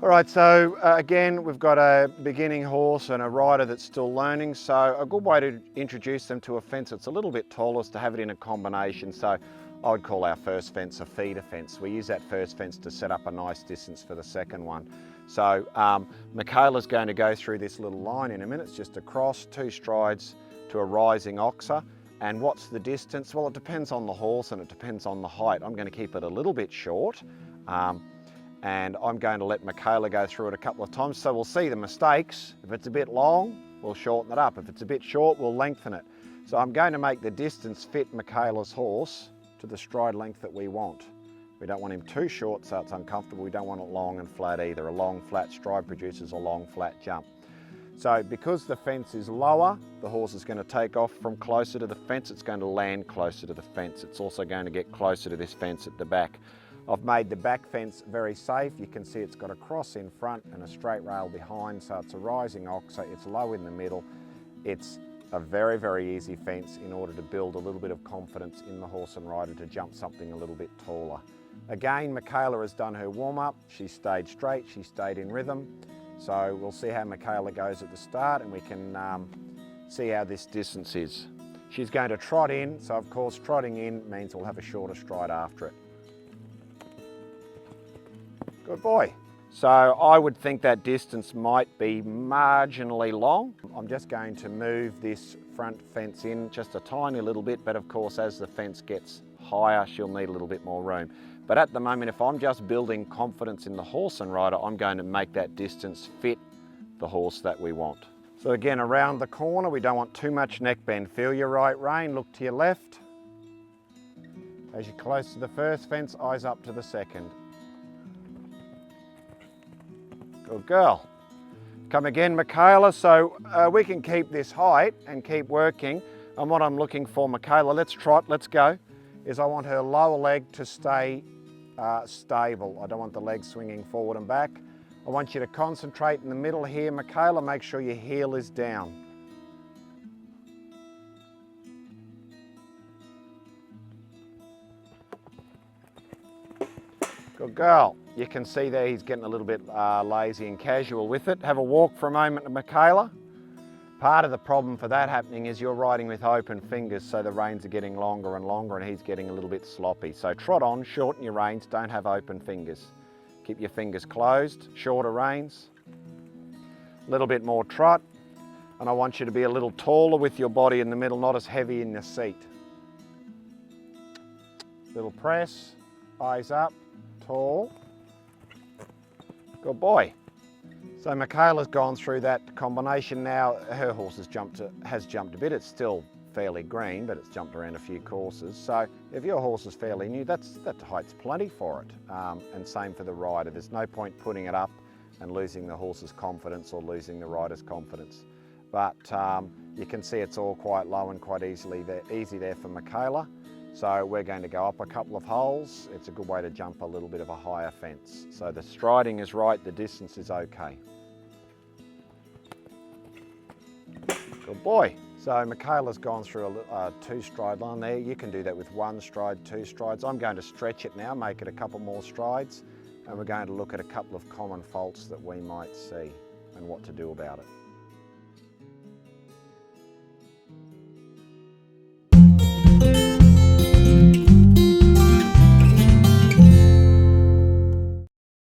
All right, so again, we've got a beginning horse and a rider that's still learning. So a good way to introduce them to a fence that's a little bit taller is to have it in a combination. So I would call our first fence a feeder fence. We use that first fence to set up a nice distance for the second one. So Michaela's going to go through this little line in a minute. It's just across 2 strides to a rising oxer. And what's the distance? Well, it depends on the horse and it depends on the height. I'm going to keep it a little bit short. And I'm going to let Michaela go through it a couple of times, so we'll see the mistakes. If it's a bit long, we'll shorten it up. If it's a bit short, we'll lengthen it. So I'm going to make the distance fit Michaela's horse to the stride length that we want. We don't want him too short so it's uncomfortable. We don't want it long and flat either. A long flat stride produces a long flat jump. So because the fence is lower, the horse is going to take off from closer to the fence. It's going to land closer to the fence. It's also going to get closer to this fence at the back. I've made the back fence very safe. You can see it's got a cross in front and a straight rail behind, so it's a rising oxer, it's low in the middle. It's a very, very easy fence in order to build a little bit of confidence in the horse and rider to jump something a little bit taller. Again, Michaela has done her warm-up. She stayed straight, she stayed in rhythm. So we'll see how Michaela goes at the start and we can see how this distance is. She's going to trot in, so of course trotting in means we'll have a shorter stride after it. Good boy. So I would think that distance might be marginally long. I'm just going to move this front fence in just a tiny little bit, but of course as the fence gets higher, she'll need a little bit more room. But at the moment, if I'm just building confidence in the horse and rider, I'm going to make that distance fit the horse that we want. So again, around the corner, we don't want too much neck bend. Feel your right rein, look to your left. As you're close to the first fence, eyes up to the second. Good girl. Come again, Michaela. So we can keep this height and keep working. And what I'm looking for, Michaela, let's trot, let's go, is I want her lower leg to stay stable. I don't want the legs swinging forward and back. I want you to concentrate in the middle here, Michaela. Make sure your heel is down. Good girl. You can see there he's getting a little bit lazy and casual with it. Have a walk for a moment, Michaela. Part of the problem for that happening is you're riding with open fingers, so the reins are getting longer and longer and he's getting a little bit sloppy. So trot on, shorten your reins, don't have open fingers. Keep your fingers closed, shorter reins. A little bit more trot. And I want you to be a little taller with your body in the middle, not as heavy in the seat. Little press, eyes up, tall. Good boy. So Michaela's gone through that combination now. Her horse has jumped a bit. It's still fairly green, but it's jumped around a few courses. So if your horse is fairly new, that height's plenty for it. And same for the rider. There's no point putting it up and losing the horse's confidence or losing the rider's confidence. But you can see it's all quite low and quite easy there for Michaela. So we're going to go up a couple of holes. It's a good way to jump a little bit of a higher fence. So the striding is right, the distance is okay. Good boy. So Michaela's gone through a 2-stride line there. You can do that with 1 stride, 2 strides. I'm going to stretch it now, make it a couple more strides, and we're going to look at a couple of common faults that we might see and what to do about it.